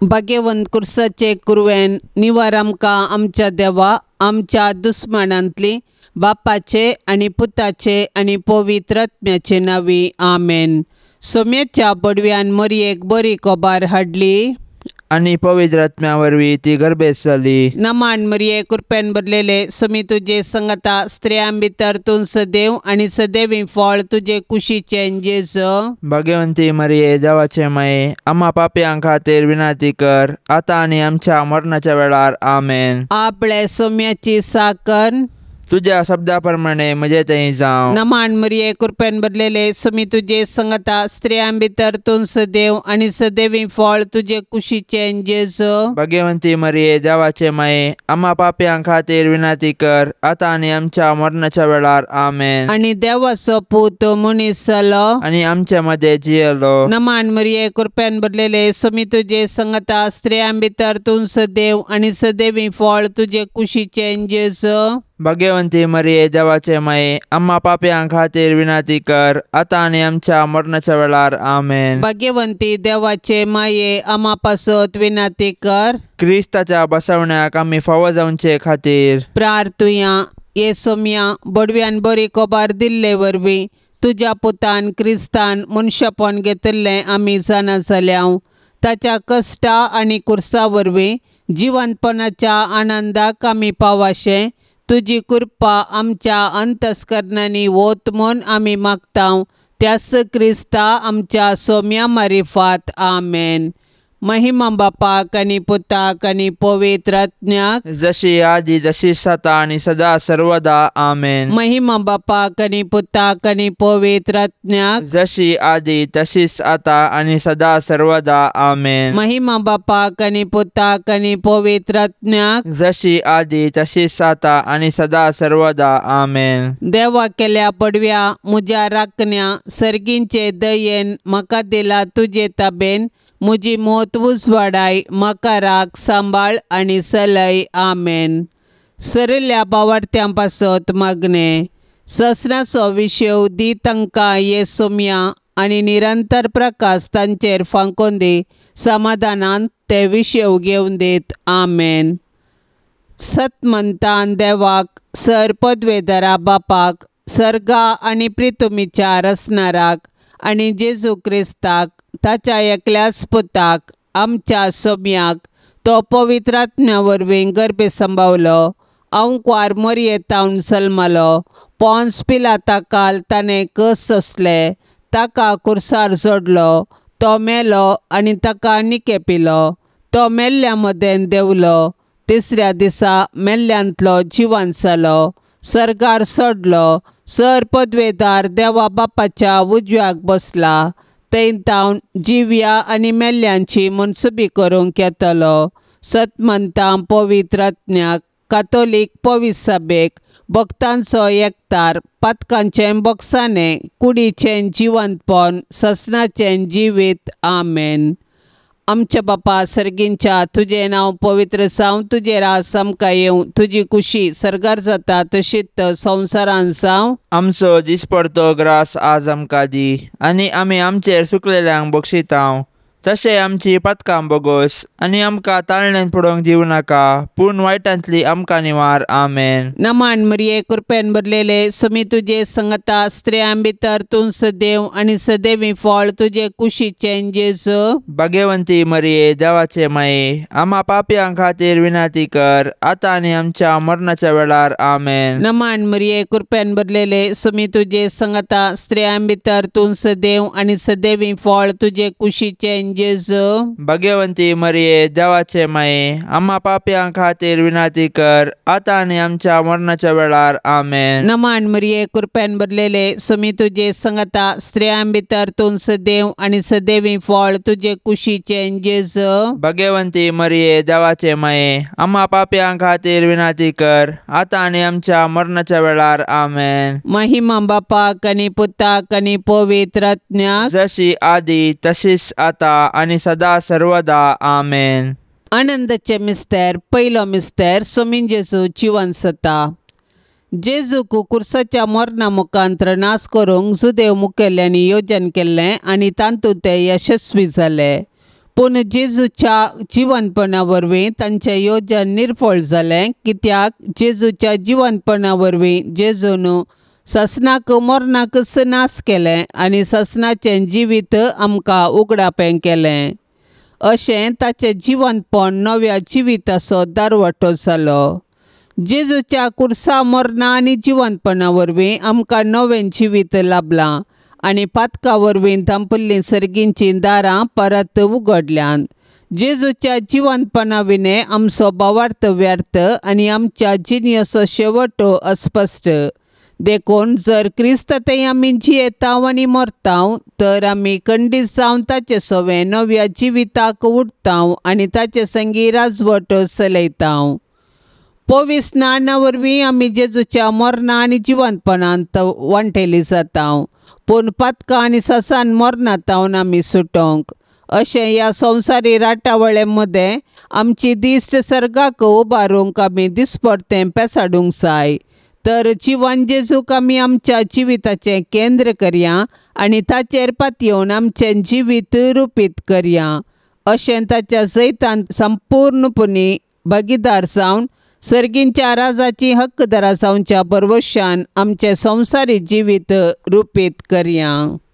भाग्यवंत कुर्साचे कुरवेन निवार आमकां आमच्या देवा आमच्या दुस्मनांतली बापाचे आणि पुताचे आणि पवित्र आत्म्याचे नावी आमेन। सोम्याच्या बडव्यान मरयेक बरी कोबार हाडली आणि पवित्र आत्म्या वरवीं ती गर्भेत जाली। नमान मरिये कृपेन भरलेले समी तुझे संगता स्त्रियां भितर तूं सदैव आणि सदैवी फळ तुझे कुशीचे जेजू। भाग्यवंती मरिये देवाचे माये आम्हा पाप्यां खातीर विनंती कर आता आणि आमच्या मरणाच्या वेळार आमेन। आपले सोम्याची साकन तुझ्या शब्दाप्रमाणे म्हजे थंय जावं। नमान मरिये कृपेन भरलेले समी तुझे संगता स्त्रियां भितर तूं सदैव आणि सदैवी फळ तुझे कुशीचे जेजू। भाग्यवंती मरिये देवाचे माये आम्हा पाप्यां खातीर विनंती कर आता आणि आमच्या मरणाच्या वेळार आमेन। आणि देवाचो पूत मनीस जालो आणि आमच्या मध्ये जियेलो। नमान मरिये कृपेन भरलेले समी तुझे संगता स्त्रियां भितर तूं सदैव आणि सदैवी फळ तुझे कुशीचे जेजू। भाग्यवंती मरिये देवाचे माये आम्हा पाप्यां खातीर विनंती कर आता आणि आमच्या मरणाच्या वेळार आमेन। भाग्यवंती देवाचे माये आम्हा पासत विनंती कर क्रिस्ताच्या बसवण्याक आम्ही फावो जावचे खातीर प्रार्थुया। ये सोम्या बडव्यान बरी कोबार दिल्ले वरवीं तुझ्या पुतान क्रिस्तान मनशापण घेतले आमी जाणा जाल्याव ताच्या कष्टा आणि कुर्सा वरवीं जिवंतपणाच्या आनंदाक आमी पावाशे तुझी कृपा आमच्या अंतस्करणांनी वोत म्हूण आमी मागताव त्यास क्रिस्ता आमच्या सोम्या मारिफात आमेन। महिमा बापाक आणि पुताक आणि पवित्र आत्म्याक जशी आदी जशी सता आणि सदा सर्वदा आमेन। महिमा बापाक आणि पुताक आणि पवित्र आत्म्याक जशी आदी तशीच आता आणि सदा सर्वदा आमेन। महिमा बापाक आणि पुताक आणि पवित्र आत्म्याक जशी आदी तशीच आता आणि सदा सर्वदा आमेन। देवा केल्या पडव्या मुज्या राखण्या सर्गींचे दयेन म्हाका दिला तुझे ताबेन मुजी मोत उजवाडाय म्हाका राख सांबाळ आणि सलय आमेन। सरिल्ल्या बावार्थ्यां पासत मागणे ससनाचो विशेव दी तांकां ये सोम्या आणि निरंतर प्रकाश तांचेर फांकोन दी समाधानान ते विशेव घेवन दीत आमेन। सतमंतान देवाक सर पदवेदरा बापाक सर्गा आणि प्रितुमीच्या रसनाराक आणि जेजू क्रिस्ताक ताच्या एकल्याच पुताक आमच्या सोम्याक तो पवित्र आत्म्या वरवीं गर्भे संभावलो अंकवार मरयेतावन जल्मलो पोन्स पिलाता काल ताणें कस सोंसले ताका कुर्सार जोडलो तो मेलो आणि ताका निकेपिलो तो मेल्ल्या मदेन देवलो तिसऱ्या दिसा मेल्ल्यांतलो जिवंत जालो सर्गार सोडलो सर पदवेदार देवा बापाच्या उजव्याक बसला थंय तावन जिव्या आणि मेल्ल्यांची मनसुबी करूंक येतलो। सतमंतां पवित्र आत्म्याक कातोलीक पवित्र सभेक भक्तांचो एकतार पातकांचें बोगसाणें कुडीचें जिवंतपण ससनाचें जिवीत आमेन। आमच्या बापा सर्गींच्या तुझे नांव पवित्र जावं तुझे रास आमकां येवं तुझी कुशी सर्गार जाता तशीच संवसारांत जावं। आमचो दिसपडतो ग्रास आज आमकां दी आणि आमी आमचेर सुकलेल्यांक बक्षितांव तशें आमची पातकां बोगोस आणि आमकां ताळणेन पडोवंक दिवं नाका पूण वायटांतली आमकां निवार आमेन। नमान मरिये कृपेन भरलेले समी तुझे संगता स्त्रियां भितर तूं सदैव आणि सदैवी फळ तुझे कुशीचे जेजू। भाग्यवंती मरिये देवाचे माये आम्हा पाप्यां खातीर विनंती कर आता आणि आमच्या मरणाच्या वेळार आमेन। नमान मरिये कृपेन भरलेले समी तुझे संगता स्त्रियां भितर तूं सदैव आणि सदैवी फळ तुझे कुशीचे जेजू। भाग्यवंती मरिये देवाचे माये आम्हा पाप्यां खातीर विनंती कर आता आणि आमच्या मरणाच्या वेळार आमेन। नमान मरिये कृपेन भरलेले समी तुझे संगता स्त्रियां भितर तूं सदैव आणि सदैवी फळ तुझे कुशीचे जेजू। भाग्यवंती मरिये देवाचे माये आम्हा पाप्यां खातीर विनंती कर आता आणि आमच्या मरणाच्या वेळार आमेन। महिमा बापाक आणि पुताक आणि पवित्र आत्म्याक जशी आदी तशीच आता आणि सदा सर्वदा आमेन। आनंदाचे मिस्तेर पयलो मिस्तेर सोमीन जेजू जिवंत जाता। जेजूक कुर्साच्या मरणा मुखांतर नाश करूंक जुदेव मुखेल्यांनी योजन केल्लें आणि तातूंत ते यशस्वी जाले पूण जेजूच्या जिवंतपणा वरवीं तांचें येवजण निर्फळ जालें, कित्याक जेजूच्या जिवंतपणा वरवीं जेजून ससनाक मरणाक नास केलें आनी ससनाचें जिवीत आमकां उगडापें केलें. अशें ताचें जिवंतपण नव्या जिविताचो दारवटो जालो. जेजूच्या कुर्सा मरणा आनी जिवंतपणा वरवीं आमकां नवें जिवीत लाभलां आनी पातका वरवीं धांपल्लीं सर्गींचीं दारां परत उगडल्यांत. जेजूच्या जिवंतपणा विने आमचो भावार्थ व्यर्थ आनी आमच्या जिणेचो शेवट अस्पश्ट. देखून जर क्रिस्तांतय आमी जियेतांव आनी मरतांव, तर आमी खंडीत जावन ताचे सोबे नव्या जिविताक उठतांव आनी ताचे संगी राजवट चलयतांव. पवित्र स्नाना वरवीं आमी जेजूच्या मरणा आनी जिवंतपणांत वांटेलीं जातांव, पूण पातका आनी ससान मरणांतावन आमी सुटोंक. अशें ह्या संवसारी राटावळे मदें आमची दिश्ट सर्गाक उबारूंक आमी दिसपरतें पेसाडूंक जाय. तर जिवन जेजूक आमी आमच्या जिविताचें केंद्र करया आनी ताचेर पातयेवन आमचें जिवीत रुपीत करया. अशें ताच्या जैतांत संपूर्णपणी भागीदार जावन सर्गींच्या राजाची हक्कदारा जावच्या बरवशान आमचें संवसारी जिवीत रुपीत करया.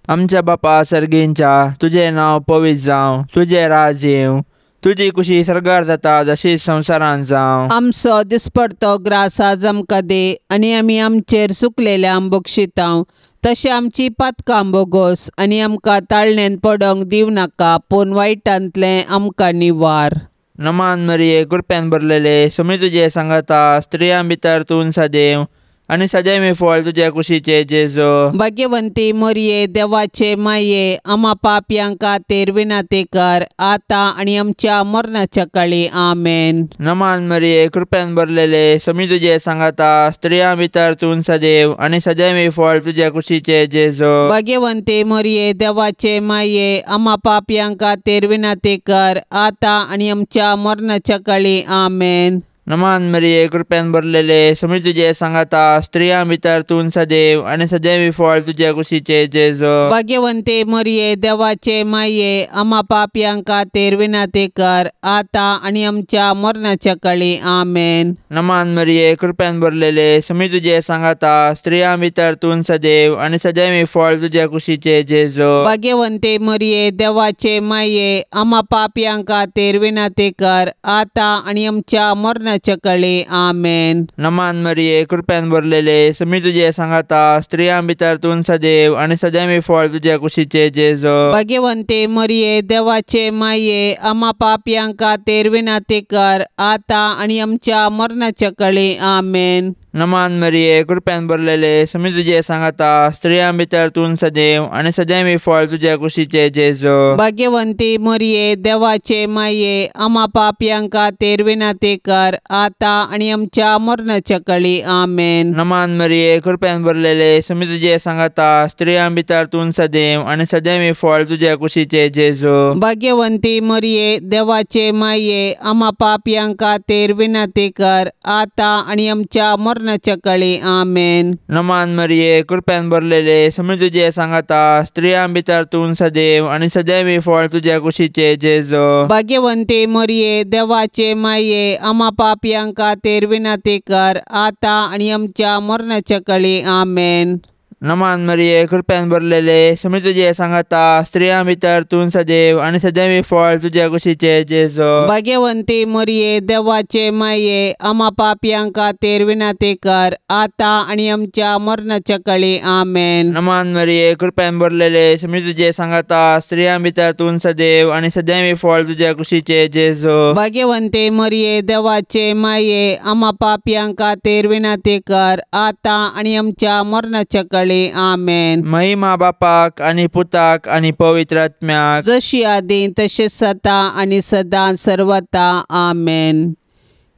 आमच्या बापा सर्गींच्या, तुजें नांव पवित्र जावं, तुजें राज येवं, तुजी कुशी सर्गार जाता जशी संवसारांत जावं. आमचो दिसपडतो ग्रास आज आमकां दे आनी आमी आमचेर चुकलेल्यांक बक्षितांव, तशें आमची पातकां बोगोस आनी आमकां ताळणेन पडोंक दिवं नाका, पूण वायटांतलें आमकां निवार. नमान मरिये, कृपेन भरलेले, सुमी तुजे सांगाता, स्त्रियां भितर तूं सदैव आनी सदैव फळ तुज्या कुशीचे जेजो. भाग्यवंती मरिये, देवाचे माये, आम्हा पापयांक खातीर विनाती कर, आतां आनी आमच्या मरणाच्या काळी आमेन. नमान मरिये, कृपेन भरलेले, सुमी तुजे सांगाता, स्त्रियां भितर तूं सदैव आनी सदैव फळ तुज्या कुशीचे जेजो. भाग्यवंती मरिये, देवाचे माये, आम्हा पापयांक खातीर विनाती कर, आतां आनी आमच्या मरणाच्या काळी आमेन. नमान मरिये, कृपेन भरलेले, सुमी तुजे सांगाता, स्त्रियां भितर तूं सदैव आनी सदैव फळ तुज्या कुशीचे जेजो. भाग्यवंती मरिये, देवाचे माये, आम्हा पापयांक खातीर विनाती कर, आतां आनी आमच्या मरणाच्या काळी आमेन. नमान मरिये, कृपेन भरलेले, सुमी तुजे सांगाता, स्त्रियां भितर तूं सदैव आनी सदैव फळ तुज्या कुशीचे जेजो. भाग्यवंती मरिये, देवाचे माये, आम्हा पापयांक खातीर विनाती कर, आतां आनी आमच्या मरणाच्या काळी आमेन. नमान मरिये, कृपेन भरलेले, सुमी तुजे सांगाता, स्त्रियां भितर तूं सदैव आनी सदैव फळ तुज्या कुशीचे जेजो. भाग्यवंती मरिये, देवाचे माये, आम्हा पापयांक खातीर विनाती कर, आतां आनी आमच्या मरणाच्या काळी आमेन. नमान मरिये, कृपेन भरलेले, सुमी तुजे सांगाता, स्त्रियां भितर तूं सदैव आनी सदैव फळ तुज्या कुशीचे जेजो. भाग्यवंती मरिये, देवाचे माये, आम्हा पापयांक खातीर विनाती कर, आतां आनी आमच्या मरणाच्या काळी आमेन. नमान मरिये, कृपेन भरलेले, सुमी तुजे सांगाता, स्त्रियां भितर तूं सदैव आनी सदैव फळ तुज्या कुशीचे जेजो. भाग्यवंती मरिये, देवाचे माये, आम्हा पापयांक खातीर विनाती कर, आतां आनी आमच्या मरणाच्या काळी आमेन. नमान मरिये, कृपेन भरलेले, सुमी तुजे सांगाता, स्त्रियां भितर तूं सदैव आनी सदैव फळ तुज्या कुशीचे जेजो. भाग्यवंती मरिये, देवाचे माये, आम्हा पापयांक खातीर विनाती कर, आतां आनी आमच्या मरणाच्या काळी आमेन. नमान मरिये, कृपेन भरलेले, सुमी तुजे सांगाता, स्त्रियां भितर तूं सदैव आनी सदैव फळ तुज्या कुशीचे जेजो. भाग्यवंती मरिये, देवाचे माये, आम्हा पापयांक खातीर विनाती कर, आतां आनी आमच्या मरणाच्या काळी आमेन. नमान मरिये, कृपेन भरलेले, सुमी तुजे सांगाता, स्त्रियां भितर तूं सदैव आनी सदैव फळ तुज्या कुशीचे जेजो. भाग्यवंती मरिये, देवाचे माये, आम्हा पापयांक खातीर विनाती कर, आतां आनी आमच्या मरणाच्या काळी आमेन. महिमा बापाक आनी पुताक आनी पवित्र आत्म्याक, जशी आदी तशेंच जाता आनी सदां सर्वता आमेन.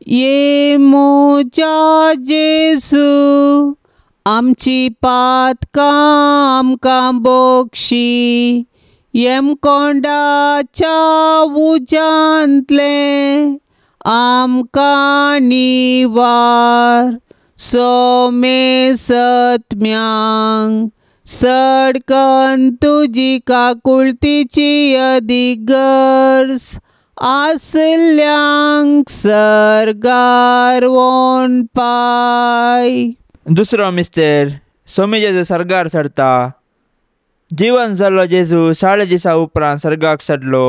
ये मोजा जेजू, आमची पातकां आमकां बोगशी, येमकोंडाच्या उजांतले आमकां निवार. सोमे सत्म्यांक सडकन तुजी काकुळतीची अधिगर्स आसल्यांक सर्गार वोन पाय. दुसरो मिस्तेर सोमी जेजू सर्गार चडटा. जीवन जाल्लो जेजू 6 दिसा उपरांत सर्गाक चडलो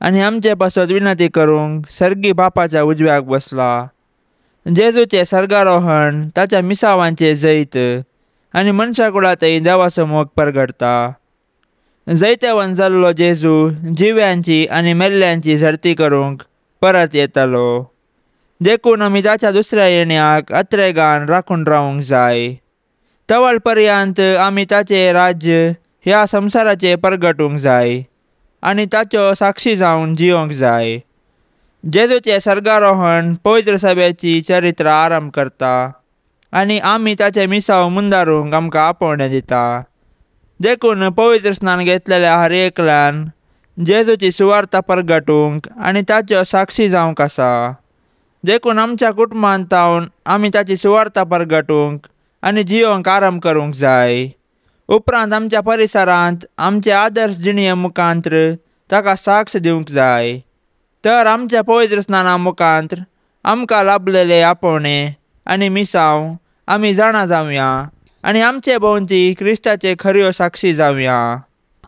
आनी आमचे पासत विनंती करूंक सर्गी बापाच्या उजव्याक बसला. जेजूचे सर्गारोहण ताच्या मिसावांचे जैत आनी मनशा कुळांतय देवाचो मोग परगडटा. जैतेवन जाल्लो जेजू जिव्यांची आनी मेल्ल्यांची झर्ती करूंक परत येतलो. देखून आमी ताच्या दुसऱ्या येण्याक अत्रेगान राखून रावूंक जाय. तवळ पर्यंत आमी ताचें राज्य ह्या संवसाराचेर परगटूंक जाय आनी ताच्यो साक्षी जावन जियोंक जाय. जेजूचें सर्गारोहण पवित्र सभेची चरित्र आरंभ करता आनी आमी ताचे मिसाव मुंदारूंक आमकां आपोवणें दिता. देखून पवित्र स्नान घेतलेल्या हर एकल्यान जेजूची सुवार्ता परगटूंक आनी ताच्यो साक्षी जावंक आसा. देखून आमच्या कुटुंबांत रावन आमी ताची सुवार्ता परगटूंक आनी जियोंक आरंभ करूंक जाय. उपरांत आमच्या परिसरांत आमचे आदर्श जिणे मुखांत्र ताका साक्ष दिवंक जाय. तर आमच्या पवित्र स्नाना मुखांत्र आमकां लाभलेले आपोवणे आनी मिसाव आमी जाणा जावया आनी आमचे भोंवती क्रिस्ताचे खऱ्यो साक्षी जावया.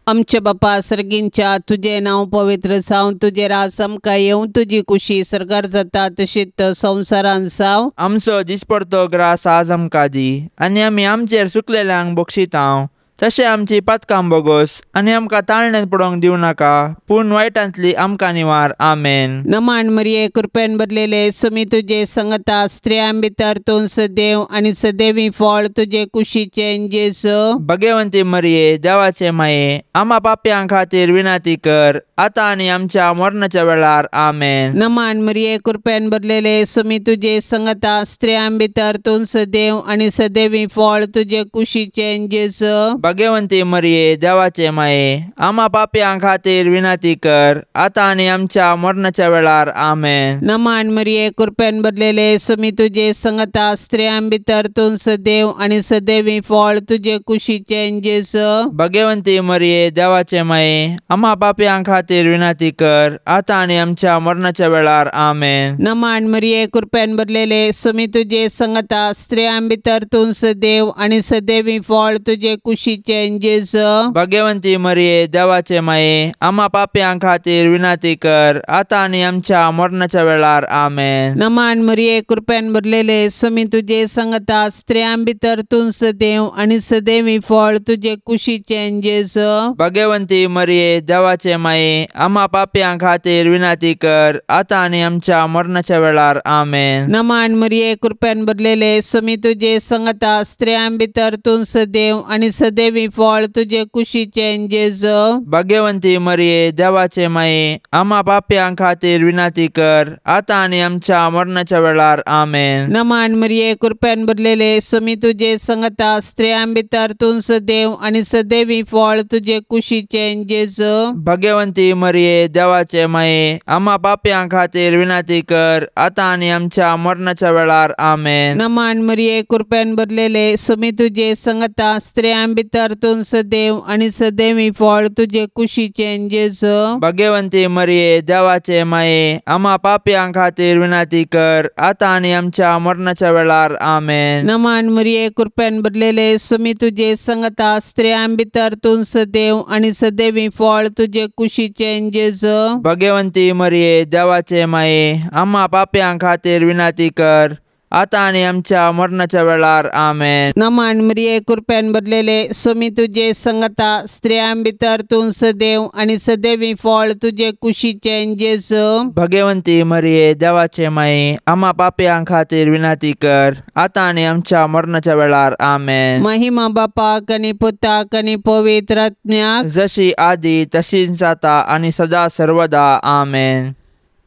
आमचे बापा सर्गींच्या तुझे नांव पवित्र जावं, तुझे रास आमकां येवं, तुजी कुशी सर्गार जाता तशीच संवसारांत जावं. आमचो दिसपडतो ग्रास आज आमकां दी आनी आमी आमचेर चुकलेल्यांक बक्षितांव तशें आमची पातकां बोगोस आनी आमकां ताळणेंत पडोवंक दिवं नाका पूण वायटांतली आमकां निवार. आमेन. नमान मरिये कृपेन भरलेले सुमी तुजे संगता स्त्रियां भितर तूं सदैव आनी सदैवी फळ तुजे कुशीचें जेजू. भगवंती मरिये देवाचे माये आम्हा पाप्यां खातीर विनंती कर आतां आनी आमच्या मरणाच्या वेळार. आमेन. नमान मरिये कृपेन भरलेले सुमी तुजे संगता स्त्रियां भितर तूं सदैव आनी सदैवी फळ तुजे कुशीचें जेजू. भगवंती मरिये देवाचे माये आम्हा पाप्यां खातीर विनंती कर आतां आनी आमच्या मरणाच्या वेळार. आमेन. नमान मरिये कृपेन भरलेले सुमी तुजे संगता स्त्रियां भितर तूं सदैव आनी सदैवी फळ तुजे कुशीचें जेजू. भगवंती मरिये देवाचे माये आम्हा पाप्यां खातीर विनंती कर आतां आनी आमच्या मरणाच्या वेळार. आमेन. नमान मरिये कृपेन भरलेले सुमी तुजे संगता स्त्रियां भितर तूं सदैव आनी सदैवी फळ तुजे कुशीचें जेजू. भगवंती मरिये देवाचे माये आम्हा पाप्यां खातीर विनंती कर आतां आनी आमच्या मरणाच्या वेळार. आमेन. नमान मरिये कृपेन भरलेले सुमी तुजे संगता स्त्रियां भितर तूं सदैव आनी सदैवी फळ तुजे कुशीचें जेजू. भगवंती मरिये देवाचे माये आम्हा पाप्यां खातीर विनंती कर आतां आनी आमच्या मरणाच्या वेळार. आमेन. नमान मरिये कृपेन भरलेले सुमी तुजे संगता स्त्रियां भितर तूं सदैव आनी सदैवी फळ तुजे कुशीचें जेजू. भगवंती मरिये देवाचे माये आम्हा पाप्यां खातीर विनंती कर आतां आनी आमच्या मरणाच्या वेळार. आमेन. नमान मरिये कृपेन भरलेले सुमी तुजे संगता स्त्रियां भितर तूं सदैव आनी सदैवी फळ तुजे कुशीचें जेजू. भगवंती मरिये देवाचे माये आम्हा पाप्यां खातीर विनंती कर आतां आनी आमच्या मरणाच्या वेळार. आमेन. नमान मरिये कृपेन भरलेले सुमी तुजे संगता स्त्रियां भितर तूं सदैव आनी सदैवी फळ तुजे कुशीचें जेजू. भगवंती मरिये देवाचे माये आम्हा पाप्यां खातीर विनंती कर आतां आनी आमच्या मरणाच्या वेळार. आमेन. नमान मरिये कृपेन भरलेले सुमी तुजे संगता स्त्रियां भितर तूं सदैव आनी सदैवी फळ तुजे कुशीचें जेजू. भगवंती मरिये देवाचे माये आम्हा पाप्यां खातीर विनंती कर आतां आनी आमच्या मरणाच्या वेळार. आमेन. नमान मरिये कृपेन भरलेले सुमी तुजे संगता स्त्रियां भितर तूं सदैव आनी सदैवी फळ तुजे कुशीचें जेजू. भगवंती मरिये देवाचे माये आम्हा पाप्यां खातीर विनंती कर आतां आनी आमच्या मरणाच्या वेळार. आमेन. महिमा बापाक आनी पुताक आनी पवित्र आत्म्याक जशी आदी तशीच जाता आनी सदा सर्वदा. आमेन.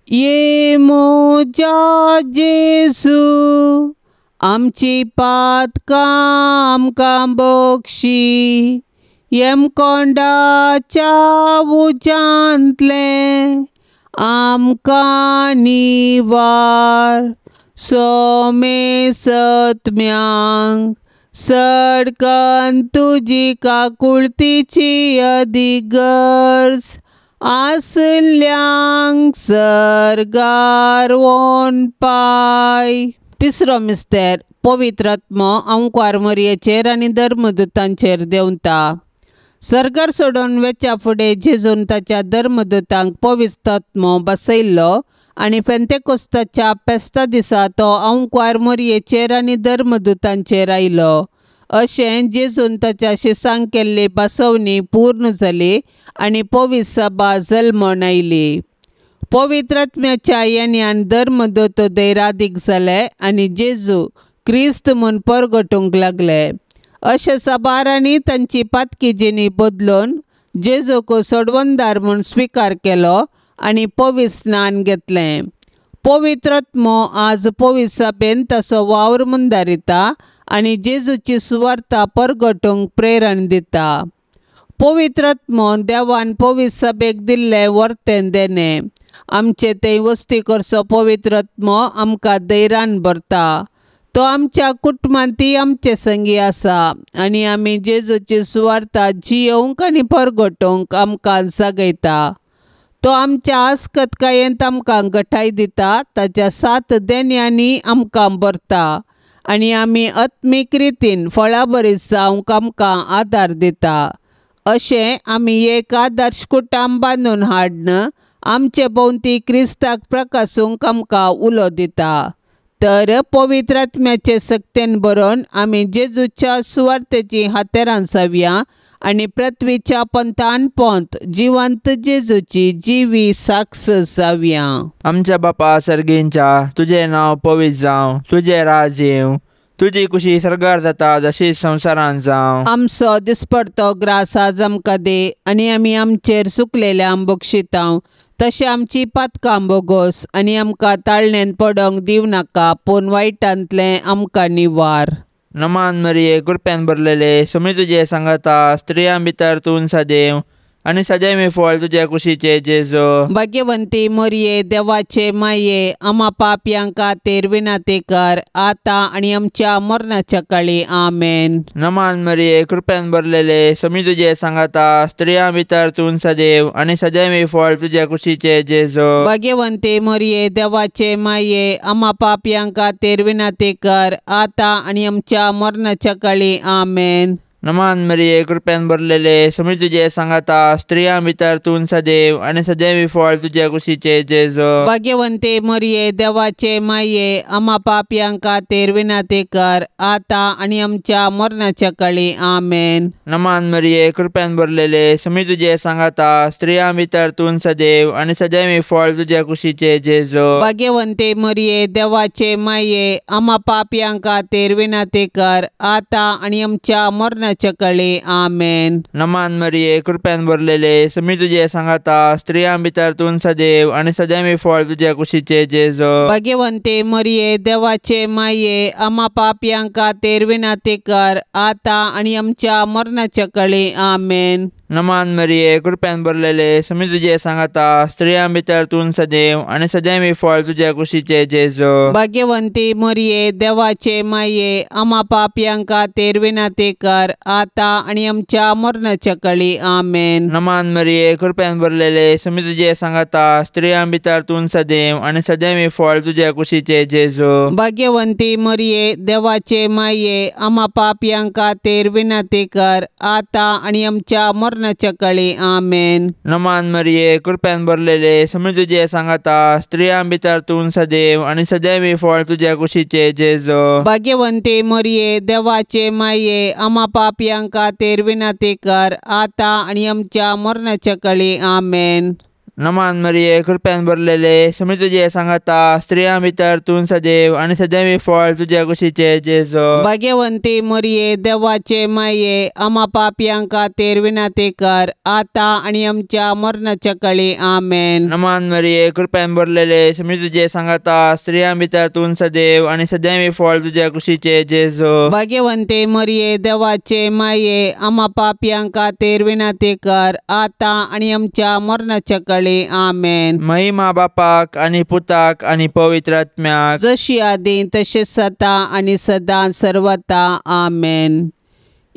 ये मोजा जेजू आमची पातकां आमकां बक्षी येमकोंडाच्या उजांतले आमकां निवार. सोमे सत्म्यांक सडकन तुजी काकुळतीची अधिगर्ज आसल्यांक सर्गार वोन पाय. तिसरो मिस्तेर पवित्र आत्मो ओंकार मरियेचेर आनी धर्मदूतांचेर देंवता. सर्गार सोडून वेच्या फुडें जेजून ताच्या धर्मदूतांक पवित्र आत्मो बसयल्लो आनी पेंतेकोस्ताच्या पेस्ता दिसा तो ओंकार मरियेचेर आनी धर्मदूतांचेर आयलो. अशें जेजून ताच्या शिसांक केल्ली बसवणी पूर्ण जाली आनी पवित्र सभा जल्मोन आयली. पवित्र आत्म्याच्या येण्यान धर्मदूत दैरादीक जाले आनी जेजू क्रिस्त म्हूण परगटूंक लागले. अशे सबारांनी तांची पातकी जिणी बदलून जेजूक सोडवंदार म्हूण स्विकार केलो आनी पवित्र स्नान घेतलें. पवित्र आत्मो आज पवित्र सभेन ताचो वावर म्हूण दारिता आनी जेजूची सुवार्ता परगटूंक प्रेरण दिता. पवित्र आत्मो देवान पवित्र सभेक दिल्लें वर्तें देणें. आमचे थंय वस्ती करचो पवित्र आत्मो आमकां धैर्यान भरता. तो आमच्या कुटुंबांतय आमचे संगी आसा आनी आमी जेजूची सुवार्ता जियोवंक आनी परगटोवंक आमकां जागयता. तो आमच्या आस्कतकायेंत आमकां घटाय दिता, ताच्या 7 देण्यांनी आमकां भरता आनी आमी आत्मीक रितीन फळां बरीं जावंक आमकां आदार दिता. अशें आमी एक आदर्श कुटुंब बांदून हाडन आमचे भोंवती क्रिस्ताक प्रकाशूंक आमकां उलो दिता. तर पवित्र आत्म्याचे सक्तेन बरोवन आमी जेजूच्या सुवार्तेची हातेरां जावया आनी पृथ्वीच्या पंतान पोंत जिवंत जेजूची जिवी साक्ष जावया. आमच्या बापा सर्गींच्या, तुजें नांव पवित्र जावं, तुजें राज येवं, तुजी कुशी सर्गार जाता जशी संवसारांत जावं. आमचो दिसपडतो ग्रास आज आमकां दे आनी आमी आमचेर चुकलेल्यांक बक्षितांव तशें आमची पातकां बोगोस आनी आमकां ताळणेन पडोंक दिव नाका, पूण वायटांतलें आमकां निवार. नमान मरिये कृपेन भरलेले सुमी तुजे सांगाता स्त्रियां भितर तूं सदैव आनी सदैव फळ तुजे कुशीचे जेजू. भाग्यवंती मरिये देवाचे माये आम्हा पापयांक खातीर विनाती कर आतां आनी आमच्या मरणाच्या काळी आमेन. नमान मरिये कृपेन भरलेले सुमी तुजे सांगाता स्त्रियां भितर तूं सदैव आनी सदैव फळ तुजे कुशीचे जेजू. भाग्यवंती मरिये देवाचे माये आम्हा पापयांक खातीर विनाती कर आतां आनी आमच्या मरणाच्या काळी आमेन. नमान मरिये कृपेन भरलेले सुमी तुजे सांगाता स्त्रियां भितर तूं सदैव आनी सदैव फळ तुजे कुशीचे जेजू. भाग्यवंती मरिये देवाचे माये आम्हा पापयांक खातीर विनाती कर आतां आनी आमच्या मरणाच्या काळी आमेन. नमान मरिये कृपेन भरलेले सुमी तुजे सांगाता स्त्रियां भितर तूं सदैव आनी सदैव फळ तुजे कुशीचे जेजू. भाग्यवंती मरिये देवाचे माये आम्हा पापयांक खातीर विनाती कर आतां आनी आमच्या मरणाच्या काळी आमेन. नमान मरिये कृपेन भरलेले सुमी तुजे सांगाता स्त्रियां भितर तूं सदैव आनी सदैव फळ तुजे कुशीचे जेजू. भाग्यवंती मरिये देवाचे माये आम्हा पापयांक खातीर विनाती कर आतां आनी आमच्या मरणाच्या काळी आमेन. नमान मरिये कृपेन भरलेले सुमी तुजे सांगाता स्त्रियां भितर तूं सदैव आनी सदैव फळ तुजे कुशीचे जेजू. भाग्यवंती मरिये देवाचे माये आम्हा पापयांक खातीर विनाती कर आतां आनी आमच्या मरणाच्या काळी आमेन. नमान मरिये कृपेन भरलेले सुमी तुजे सांगाता स्त्रियां भितर तूं सदैव आनी सदैव फळ तुजे कुशीचे जेजू. भाग्यवंती मरिये देवाचे माये आम्हा पापयांक खातीर विनाती कर आतां आनी आमच्या मरणाच्या काळी आमेन. नमान मरिये कृपेन भरलेले सुमी तुजे सांगाता स्त्रियां भितर तूं सदैव आनी सदैव फळ तुजे कुशीचे जेजू. भाग्यवंती मरिये देवाचे माये आम्हा पापयांक खातीर विनाती कर आतां आनी आमच्या मरणाच्या काळी आमेन. नमान मरिये कृपेन भरलेले सुमी तुजे सांगाता स्त्रियां भितर तूं सदैव आनी सदैव फळ तुजे कुशीचे जेजू. भाग्यवंती मरिये देवाचे माये आम्हा पापयांक खातीर विनाती कर आतां आनी आमच्या मरणाच्या काळी आमेन. नमान मरिये कृपेन भरलेले सुमी तुजे सांगाता स्त्रियां भितर तूं सदैव आनी सदैव फळ तुजे कुशीचे जेजू. भाग्यवंती मरिये देवाचे माये आम्हा पापयांक खातीर विनाती कर आतां आनी आमच्या मरणाच्या काळी सदांफळे आमेन. महिमा बापाक आणि पुताक आणि पवित्र आत्म्याक, जशी आदी तशेंच आता आणि सदां सर्वता आमेन.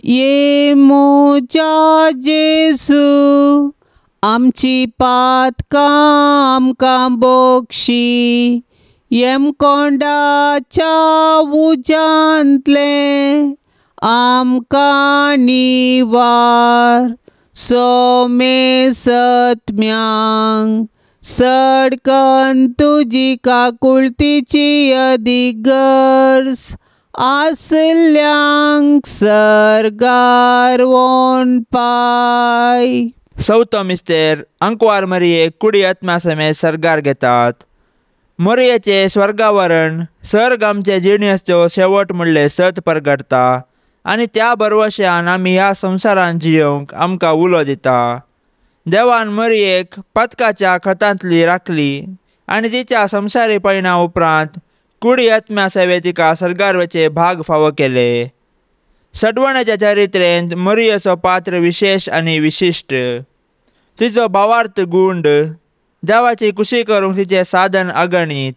ये मोजा जेजू आमची पातकां आमकां बोगशी, येम कोंडाच्या उजांतले आमकां निवार. सोमे सत्म्यांक सडकन तुजी काकुळतीची अधिगर्स, आसल्यांक सर्गार वोन पाय. चवथो मिस्तेर अंकवार मरियेक कुडी आत्म्या समेत सर्गार घेतात. मरियेचे स्वर्गावरण सर्ग आमचे जिणेचो शेवट म्हणले सत परगडता आनी त्या बरवश्यान आमी ह्या संवसारान जियोंक आमकां उलो दिता. देवान मरियेक पदकाच्या खतांतली राखली आनी तिच्या संवसारी पयणा उपरांत कुडी आत्म्या सेवे तिका सर्गार वचे भाग फावो केले. सडवण्याच्या चरित्रेंत मरियेचो पात्र विशेष आनी विशिश्ट. तिचो भावार्थ गुंड, देवाची खुशी करूंक तिचें साधन अगणीत.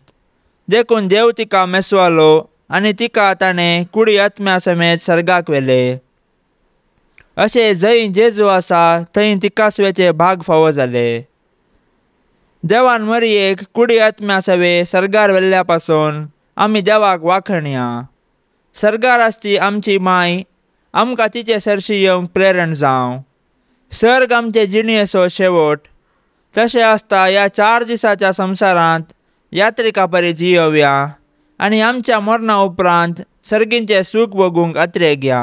देखून देव तिका मेसवालो आनी तिका ताणें कुडी आत्म्या समेत सर्गाक व्हेले. अशें जंय जेजू आसा थंय तिकाच वेचे भाग फावो जाले. देवान मरियेक कुडी आत्म्या सेवे सर्गार व्हेल्ल्या पासून आमी देवाक वाखणया. सर्गार आसची आमची माय आमकां तिचे सरशी येवंक प्रेरण जावं. सर्ग आमचे जिणेचो शेवट. तशें आसता ह्या 4 दिसाच्या संवसारांत यात्रिका परी जियोवया आनी आमच्या मरणा उपरांत सर्गींचे सूख भोगूंक आत्रे घेया.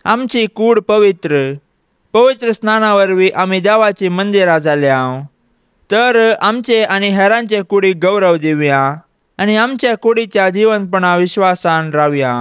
आमची कूड पवित्र स्नाना वरवीं आमी देवाची मंदिरां जाल्या. तर आमचे आनी हेरांचे कुडीक गौरव दिवया आनी आमच्या कुडीच्या जिवंतपणा विश्वासान रावया.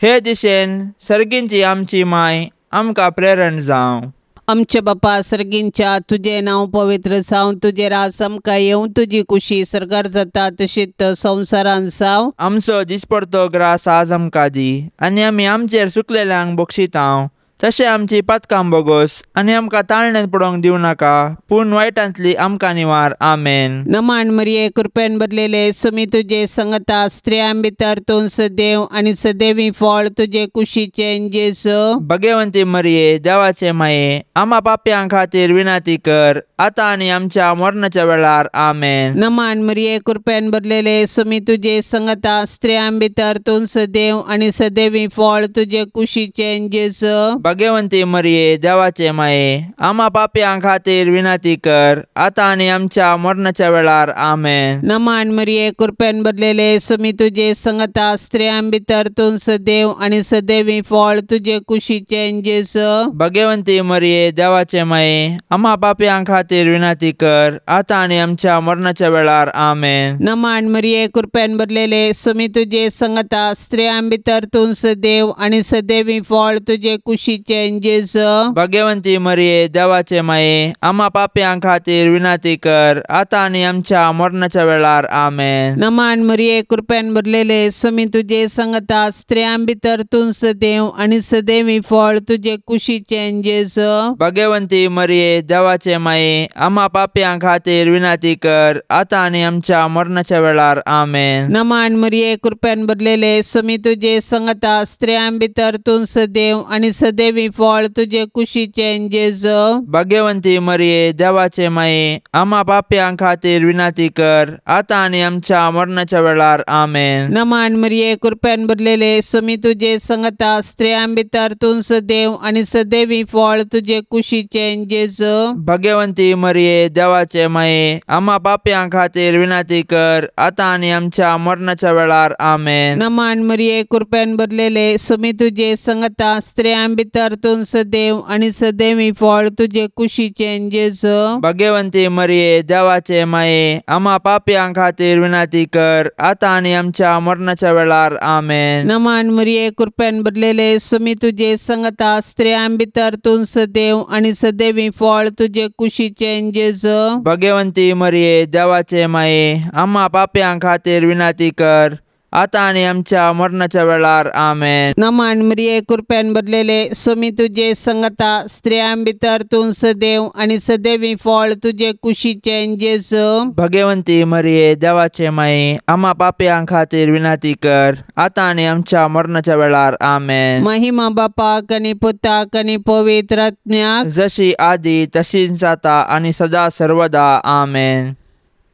हे दिशेन सर्गींची आमची माय आमकां प्रेरण जावं. आमचे बापा सर्गींच्या तुझे नांव पवित्र जावं, तुझे रास आमकां येवं, तुजी खुशी सर्गार जाता तशीच संवसारान जावं. आमचो दिसपडतो ग्रास आज आमकां दी आनी आमी आमचेर सुकलेल्यांक बक्षितांव. तशें आमची पातकां बोगोस आनी आमकां ताळणेंत पडोवंक दिवं नाका, पूण वायटांतली आमकां निवार. आमेन. नमान मरिये कृपेन भरलेले सुमी तुजे संगता स्त्रियां भितर तूं सदैव आनी सदैवी फळ तुजे कुशीचे जेजू. भगवंती मरिये देवाचे माये, आम्हा पाप्यां खातीर विनाती कर, आतां आनी आमच्या मरणाच्या वेळार. आमेन. नमान मरिये कृपेन भरलेले सुमी तुजे संगता स्त्रियां भितर तूं सदैव आनी सदैवी फळ तुजे कुशीचे जेजू. भगवंती मरिये देवाचे माये, आम्हा पाप्यां खातीर विनाती कर, आतां आनी आमच्या मरणाच्या वेळार. आमेन. नमान मरिये कृपेन भरलेले सुमी तुजे संगता स्त्रियां भितर तूं सदैव आनी सदैवी फळ तुजे कुशीचे जेजू. भगवंती मरिये देवाचे माये, आम्हा पाप्यां खातीर विनाती कर, आतां आनी आमच्या मरणाच्या वेळार. आमेन. नमान मरिये कृपेन भरलेले सुमी तुजे संगता स्त्रियां भितर तूं सदैव आनी सदैवी फळ तुजे कुशीचे जेजू. भगवंती मरिये देवाचे माये, आम्हा पाप्यां खातीर विनाती कर, आतां आनी आमच्या मरणाच्या वेळार. आमेन. नमान मरिये कृपेन भरलेले सुमी तुजे संगता स्त्रियां भितर तूं सदैव आनी सदैवी फळ तुजे कुशीचे जेजू. भगवंती मरिये देवाचे माये, आम्हा पाप्यां खातीर विनाती कर, आतां आनी आमच्या मरणाच्या वेळार. आमेन. नमान मरिये कृपेन भरलेले सुमी तुजे संगता स्त्रियां भितर तूं सदैव आनी सदैवी फळ तुजे कुशीचे जेजू. भगवंती मरिये देवाचे माये, आम्हा पाप्यां खातीर विनाती कर, आतां आनी आमच्या मरणाच्या वेळार. आमेन. नमान मरिये कृपेन भरलेले सुमी तुजे संगता स्त्रियां भितर तूं सदैव आनी सदैवी फळ तुजे कुशीचे जेजू. भगवंती मरिये देवाचे माये, आम्हा पाप्यां खातीर विनाती कर, आतां आनी आमच्या मरणाच्या वेळार. आमेन. नमान मरिये कृपेन भरलेले सुमी तुजे संगता स्त्रियां भितर तूं सदैव आनी सदैवी फळ तुजे कुशीचे जेजू. भगवंती मरिये देवाचे माये, आम्हा पाप्यां खातीर विनाती कर, आतां आनी आमच्या मरणाच्या वेळार. आमेन. नमान मरिये कृपेन भरलेले सुमी तुजे संगता स्त्रियां भितर तूं सदैव आनी सदैवी फळ तुजे कुशीचे जेजू. भगवंती मरिये देवाचे माये, आम्हा पाप्यां खातीर विनाती कर, आता आणि आमच्या मरणाच्या वेळार आमेन. नमान मरिये कृपेन भरलेले सोमी तुझे संगता स्त्रियां भितर तूं सदैव आणि सदैवी फळ तुझे कुशीचे जेजू. भगवंती मरिये देवाचे माई आम्हा पापयांक खातीर विनंती कर, आता आणि आमच्या मरणाच्या वेळार आमेन. महिमा बापाक आणि पुताक आणि पवित्र आत्म्याक, जशी आधी तशीच आता आणि सदा सर्वदा आमेन.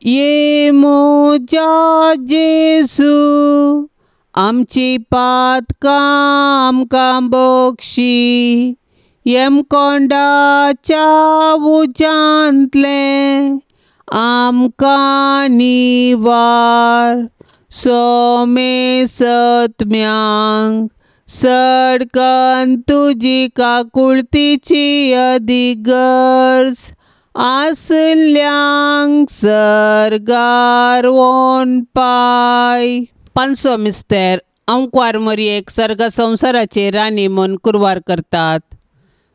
ये मोजा जेजू आमची पातकां आमकां बक्षी, येम कोंडाच्या उजांतले आमकां निवार. सोमे सत्म्यांक सडकन तुजी काकुळतीची अधिगर्ज, आसल्यांक सर्गार वोन पाय. पांचवो मिस्तेर अंकवार मरियेक सर्ग संवसाराचेर राणी म्हूण कुरवार करतात.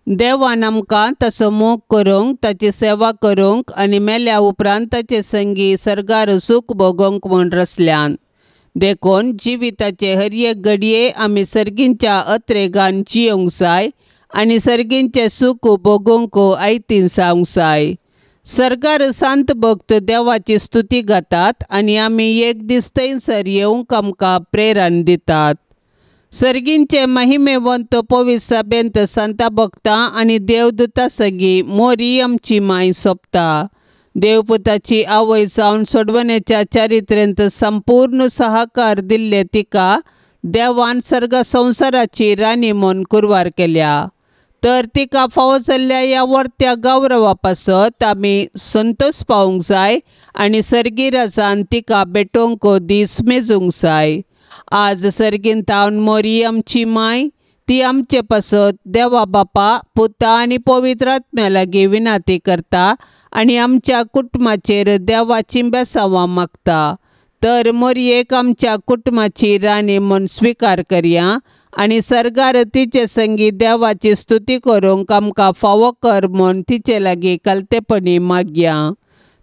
देवान आमकां ताचो मोग करूंक, ताची सेवा करूंक आनी मेल्या उपरांत ताचे संगी सर्गार सूख भोगोंक म्हूण रचल्यान. देखून जिविताचे हर एक घडये आमी सर्गींच्या अत्रेगान जियोंक जाय आनी सर्गींचे सूख भोगूंक आयतीन जावंक जाय. सर्गार सांत भक्त देवाची स्तुती गातात आनी आमी एक दीस थंयसर येवंक आमकां प्रेरण दितात. सर्गींचे महिमेवंत पवित्र सभेंत सांता भक्तां आनी देवदूतां सगळीं मोरी आमची माय सोंपता. देवपुताची आवय जावन सोडवण्याच्या चारित्र्यांत संपूर्ण सहकार दिल्ले तिका देवान सर्ग संवसाराची राणी म्हूण कुरवार केल्या. तर तिका फावो जाल्ल्या ह्या वर्त्या गौरवा पासत आमी संतोश पावूंक जाय आनी सर्गी राजान तिका भेटोवंक दीस मेजूंक जाय. आज सर्गींत हांव मोरी आमची माय, ती आमचे पासत देवा बापा पुता आनी पवित्र आत्म्या लागीं विनंती करता आनी आमच्या कुटुंबाचेर देवाची बेसांवां मागता. तर मोरयेक आमच्या कुटुंबाची राणी म्हूण स्विकार करया आनी सर्गार तिचे संगी देवाची स्तुती करूंक आमकां फावो कर म्हूण तिचे लागीं कलतेपणी मागया.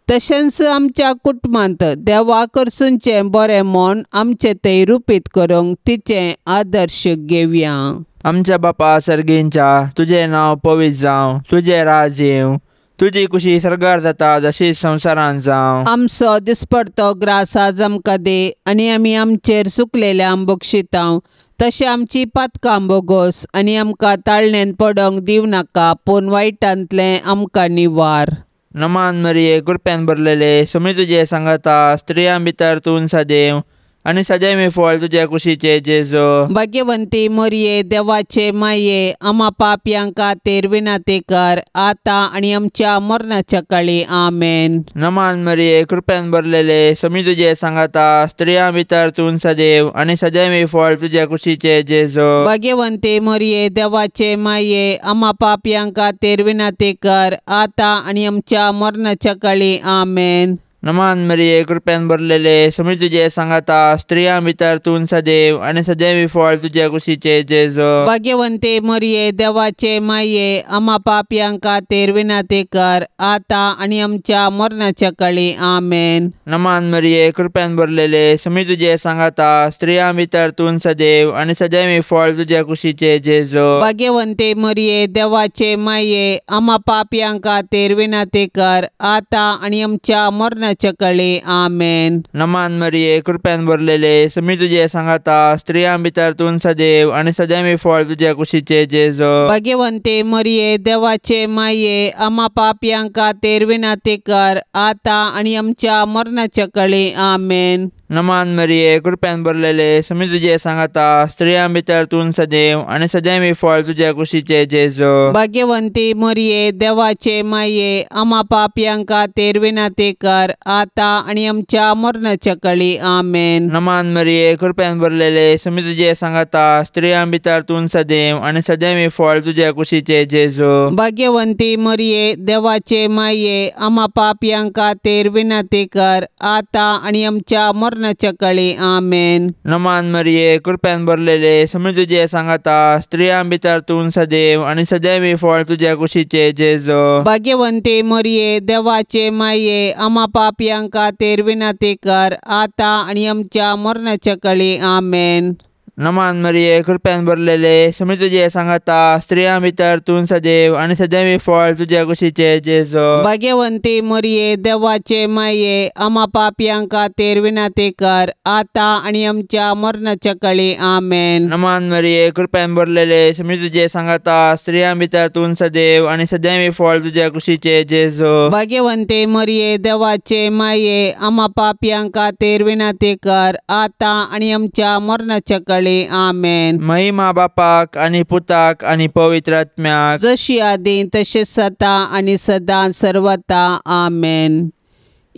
तशेंच आमच्या कुटुंबांत देवा कडसूनचें बरें म्हूण आमचें तें रुपीत करूंक तिचें आदर्श घेवया. आमच्या बापा सर्गींच्या, तुझें नांव पवित्र जावं, तुझें राज येवं, तुजी कुशी सर्गार जाता जशी संवसारांत जावं. आमचो दिसपडतो ग्रास आज आमकां दे आनी आमी आमचेर चुकलेल्यांक बक्षितांव, तशें आमची पातकां बोगोस आनी आमकां ताळणेन पडोंक दिवं नाका, पूण वायटांतलें आमकां निवार. नमान मरिये कृपेन भरलेले सोमी तुझे संगता स्त्रियां भितर तूं सदैव आणि सदैव फळ तुझ्या कुशीचे जेजू. भाग्यवंती मोरये देवाचे माये आम्हा पापयांक खातीर विनंती कर, आता आनी आमच्या मरणाच्या काळी आमेन. नमान मरिये कृपेन भरलेले सोमी तुझे संगता स्त्रियां भितर तूं सदैव आणि सदैव फळ तुझ्या कुशीचे जेजू. भाग्यवंती मोरये देवाचे माये आम्हा पापयांक खातीर विनंती कर, आता आनी आमच्या मरणाच्या काळी आमेन. नमान मरिये कृपेन भरलेले सोमी तुझे संगता स्त्रियां भितर तूं सदैव आणि सदैव फळ तुझ्या कुशीचे जेजू. भाग्यवंती मोरये देवाचे माये आम्हा पापयांक खातीर विनंती कर, आता आनी आमच्या मरणाच्या काळी आमेन. नमान मरिये कृपेन भरलेले सोमी तुझे संगता स्त्रियां भितर तूं सदैव आणि सदैव फळ तुझ्या कुशीचे जेजू. भाग्यवंती मोरये देवाचे माये आम्हा पापयांक खातीर विनंती कर, आता आनी आमच्या मरणाच्या काळी आमेन. नमान मरिये कृपेन भरलेले सोमी तुझे संगता स्त्रियां भितर तूं सदैव आणि सदैव फळ तुझ्या कुशीचे जेजू. भाग्यवंती मोरये देवाचे माये आम्हा पापयांक खातीर विनंती कर, आता आनी आमच्या मरणाच्या काळी आमेन. नमान मरिये कृपेन भरलेले सोमी तुझे संगता स्त्रियां भितर तूं सदैव आणि सदैव फळ तुझ्या कुशीचे जेजू. भाग्यवंती मोरये देवाचे माये आम्हा पापयांक खातीर विनंती कर, आता आनी आमच्या मरणाच्या काळी आमेन. नमान मरिये कृपेन भरलेले सोमी तुझे संगता स्त्रियां भितर तूं सदैव आणि सदैव फळ तुझ्या कुशीचे जेजू. भाग्यवंती मोरये देवाचे माये आम्हा पापयांक खातीर विनंती कर, आता आनी आमच्या मरणाच्या मरणाच्या काळी आमेन. नमान मरिये कृपेन भरलेले समी तुझे सांगाता स्त्रियां भितर तूं सदैव आणि सदैवी फळ तुझ्या कुशीचे जेजो. भाग्यवंते मरिये देवाचे माये आम्हा पापयांका तेर विनंती कर आता आणि आमच्या मरणाच्या काळी आमेन. नमान मरिये कृपेन भरलेले समी तुझे सांगाता स्त्रियां भितर तूं सदैव आणि सदैवी फळ तुझ्या कुशीचे जेजो. भाग्यवंते मरिये देवाचे माये आम्हा पापयांका तेर विनंती कर आता आणि आमच्या मरणाच्या काळी आमेन. नमान मरिये कृपेन भरलेले समी तुझे सांगाता स्त्रियां भितर तूं सदैव आणि सदैवी फळ तुझ्या कुशीचे जेजो. भाग्यवंते मरिये देवाचे माये आम्हा पापयांका तेर विनंती कर आता आणि आमच्या मरणाच्या काळी आमेन. महिमा बापाक आणि पुताक आणि पवित्र आत्म्याक जशी आधी तसे सता आणि सदा सर्वता आमेन.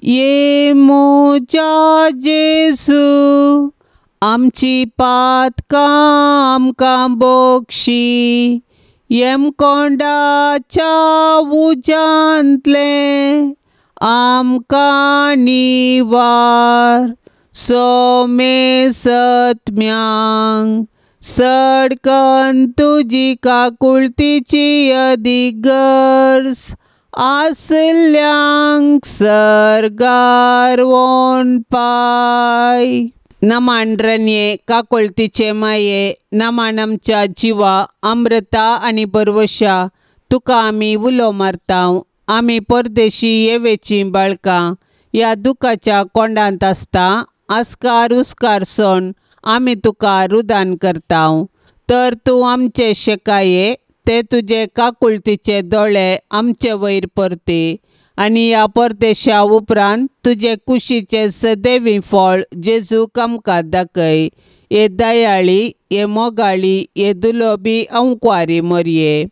ये मोजा जेसू आमची पातकां आमकां बोक्षी येम कोंडाच्या उजांतले आमकां निवार सोमे सत्म्यांक सडकन तुजी काकुळतीची अधिगर्स आसल्यांक सरगार वोन पाय. नमांड्रन्ये काकुळतीचे माये नमान आमच्या जिवा अमृता आणि परवशा तुका आमी उलो मारताव. आमी परदेशी येवेची बाळकां या दुखाच्या कोंडांत आसता आस्कार उस्कार सोन आमी तुका रुदान करताव. तर तूं आमचे शेकाये ते तुजे काकुळतीचे दोळे आमचे वयर परते आणि या परदेशा उपरांत तुजे कुशीचे सदैवी फळ जेजूक आमकां दाखय. ये दयाळी ये मोगाळी ये दुलोबी अंकवारी मरिये.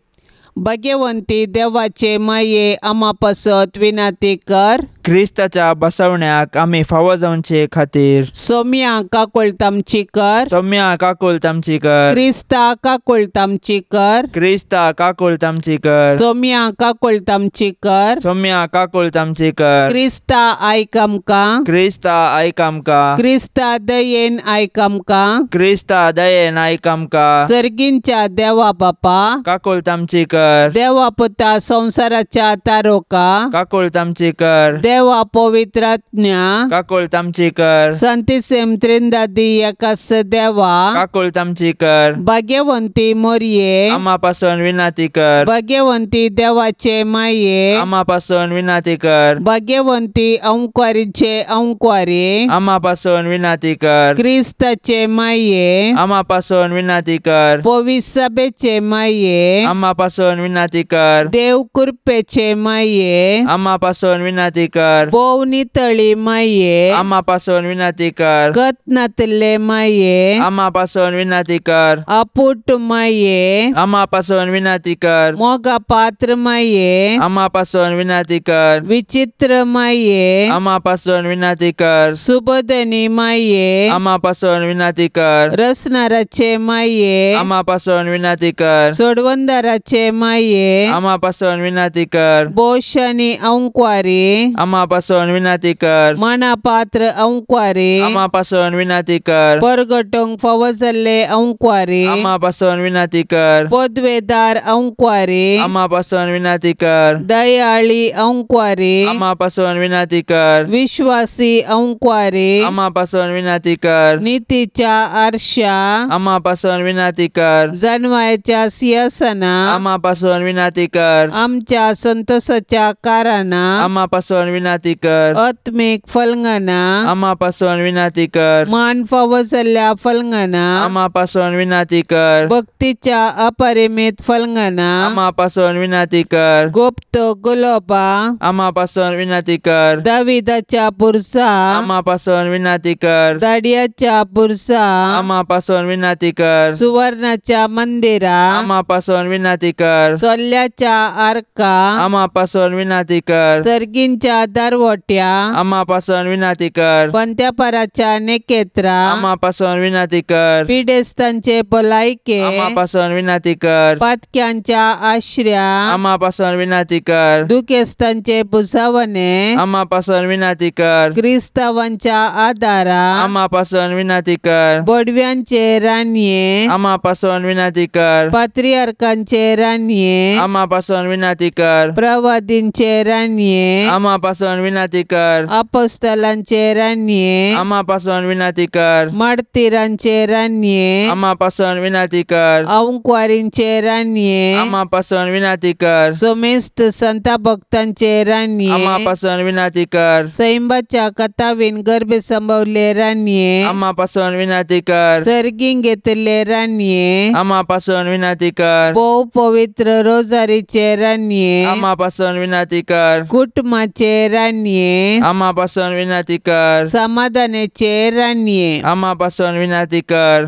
भाग्यवंती देवाचे माये आम्हा पासत विनंती कर. क्रिस्ताच्या बसवण्याक आमी फावो जावचे खातीर सोम्या काकुळतामची कर. सौम्या काकुळतामची कर. क्रिस्ता काकुळतामची कर. क्रिस्ता काकुळतामची कर. सोम्या काकुळतामची कर. सौम्या काकुळतामची कर. क्रिस्ता आयक आमकां. क्रिस्ता आयक आमकां. क्रिस्ता दयेन आयक आमकां. क्रिस्ता दयेन आयक आमकां. सर्गींच्या देवा बापा काकुळतामची कर. देवा पुता संसाराच्या तारोका काकुळतामची कर. देवा पवित्रात्म्या काकुळतामची कर. संतिसेम त्रिंदादी एकास देवा काकुळतामची कर. भाग्यवंती मोरये आम्हा पासून विनंती कर. भाग्यवंती देवाचे माये आम्हा पासून विनंती कर. भाग्यवंती अंकवारीचे अंकवारी आम्हा पासून विनंती कर. क्रिस्ताचे माये आम्हा पासून विनंती कर. पवित्र सभेचे माये आम्हा पासून विनंती कर. देव कृपेचे माये आम्हा पासून विनंती कर. पोवनी तळी माये आम्हा पासून विनंती कर. कतनातले माये आम्हा पासून विनंती कर. अपुट माये आम्हा पासून विनंती कर. मोगा पात्र माये आम्हा पासून विनंती कर. विचित्र माये आम्हा पासून विनंती कर. सुबोधनी माये आम्हा पासून विनंती कर. रसनाराचे माये आम्हा पासून विनंती कर. सोडवंदाराचे माये आम्हा पासून विनंती कर. बोशानी अंकवारी आम्हा पासून विनंती कर. मनापात्र अंकवारी आम्हा पासून विनंती कर. परगटोंक फावो जाल्ले अंकवारी आम्हा पासून विनंती कर. पदवेदार अंकवारी आम्हा पासून विनंती कर. दयाळी अंकवारी आम्हा पासून विनंती कर. विश्वासी अंकवारी आम्हा पासून विनंती कर. नीतीच्या आरशा आम्हा पासून विनंती कर. जन्माच्या सिंहासना आम्हा पासून विनंती कर. आमच्या संतोषाच्या कारणा आम्हा पासून विनंती कर. आत्मिक फलंगना आम्हा पासून विनंती कर. मान फावो जाल्ल्या फलंगना आम्हा पासून विनंती कर. भक्तीच्या अपरिमित फलंगना आम्हा पासून विनंती कर. गुप्त गुलाबा आम्हा पासून विनंती कर. दाविदाच्या पुरसा आम्हा पासून विनंती कर. दाडियाच्या पुरसा आम्हा पासून विनंती कर. सुवर्णाच्या मंदिरा आम्हा पासून विनंती कर. कर. सोल्ल्याच्या आर्का आम्हा पासून विनंती कर. सर्गींच्या दरवट्या आम्हा पासून विनंती कर. पंत्यापराच्या नेकेत्रा आम्हा पासून विनंती कर. पिडेस्तांचे भलायके आम्हा पासून विनंती कर. पातक्यांच्या आश्र्या आम्हा पासून विनंती कर. दुखेस्तांचे बुसावणे आम्हा पासून विनंती कर. क्रिस्तावांच्या आदारा आम्हा पासून विनंती कर. बडव्यांचे रान्ये आम्हा पासून विनंती कर. पात्रियार्कांचे रान्ये आम्हा पासून विनंती कर. प्रवादींचे रान्ये आम्हा पासून विनंती कर. अपोस्तलांचे रान्ये आम्हा पासून विनंती कर. मार्तिरांचे रान्ये आम्हा पासून विनंती कर. औंकवारींचे रान्ये आम्हा पासून विनंती कर. सोमेस्त संता भक्तांचे रान्ये आम्हा पासून विनंती कर. सैंबाच्या कथावीन गर्भे संभवले रान्ये आम्हा पासून विनंती कर. सर्गीं घेतले रान्ये आम्हा पासून विनंती कर. बहु पवित्र रोजारीचे रान्ये आम्हा पासून विनंती कर. कुटुंबाचे रान्ये आम्हा पासून विनंती कर. समाधानाचे रान्ये आम्हा पासून विनंती कर.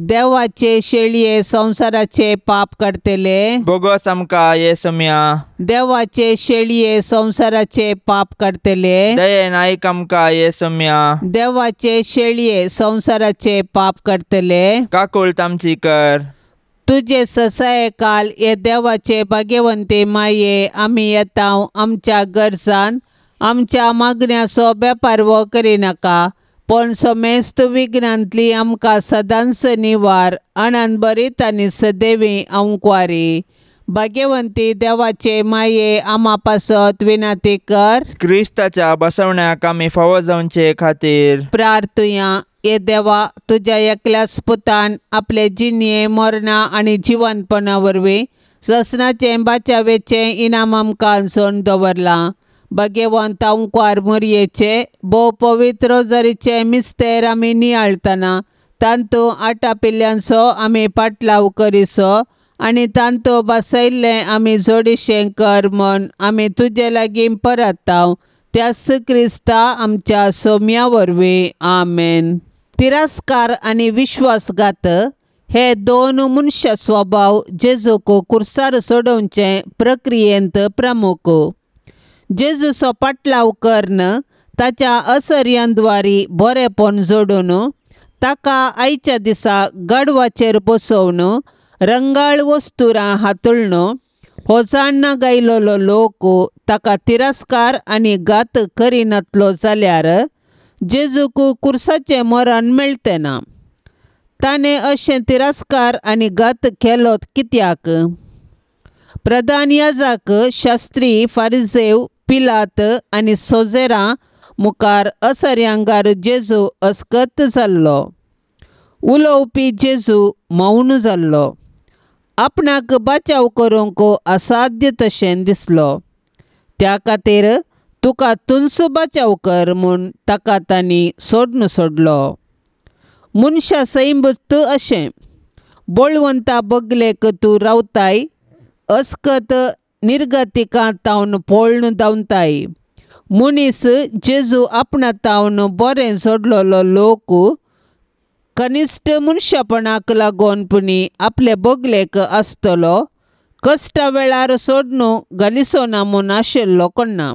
देवाचे शेळये संसाराचे पाप काढतले बोगस आमका येसुम्या. देवाचे शेळये संसाराचे पाप काढतले दयेन ऐक आमका येसुम्या. देवाचे शेळये संसाराचे पाप काढतले काकुळत आमची कर. तुझे ससाये काल ये देवाचे भाग्यवंते माये आम्ही येताव आमच्या गरजान आमच्या मागण्या सोब्या पारवो करिनाका पण समेस्त विघ्नांतली आमकां सदांच निवार आनंद बरीत आनी सदैवी औंकवारी. भाग्यवंती देवाचे माये आम्हा पासत विनंती कर. क्रिस्ताच्या बसवण्याक आमी फावो जावचे खातीर प्रार्थुया. ये देवा तुझ्या एकल्याच पुतान आपले जिणये मरणा आनी जिवंतपणा वरवीं ससनाचे बाचावेचे इनाम आमकां सोन दवरलां. भाग्यवंत औंकवार मोरयेचे भोव पवित्र जरीचे मिस्तेर आमी नियाळतना तांतू आटा पिल्ल्यांचो आमी पाटलाव करिसो आनी तांतू बसयल्लें आमी जोडिशें कर म्हूण आमी तुजे लागीं परताव त्याच क्रिस्ता आमच्या सोम्या वरवीं. आमेन. तिरस्कार आनी विश्वासघात हे दोन मनुष्य स्वभाव जेजूक कुर्सार सोडोवचे प्रक्रियेंत प्रमुख. जेजूचो पाटलाव कर्ण ताच्या असर्यांद्वारी बरेपण जोडून ताका आयच्या दिसा गाडवाचेर बसोवन रंगाळ वस्तुरां हातुळून होजान्ना गायलोलो लोक ताका तिरस्कार आनी घात करिनातलो जाल्यार जेजूक कुर्साचें मरण मेळटें ना. ताणें अशें तिरस्कार आनी घात केलो कित्याक? प्रधान याजक, शास्त्री, फारिजेव, पिलात आनी सोजेरां मुखार असर्यांगार जेजू अस्कत जाल्लो. उलोवपी जेजू मौन जाल्लो. आपणाक बचाव करूंक असाध्य तशें दिसलो. त्या खातीर तुका तुंच बचाव कर म्हूण ताका तांणी सोडून सोडलो. मनशा सैंबत अशें बळवंता बगलेक तूं रावताय अस्कत निर्गतिकां तावन पळून धांवताय. मनीस जेजू आपणा तावन बरें जोडलोलो लोक कनिश्ट मनशापणाक लागून पुणी आपले बगलेक आसतलो कश्टा वेळार सोडून घालिसो ना म्हूण आशिल्लो कोन्ना.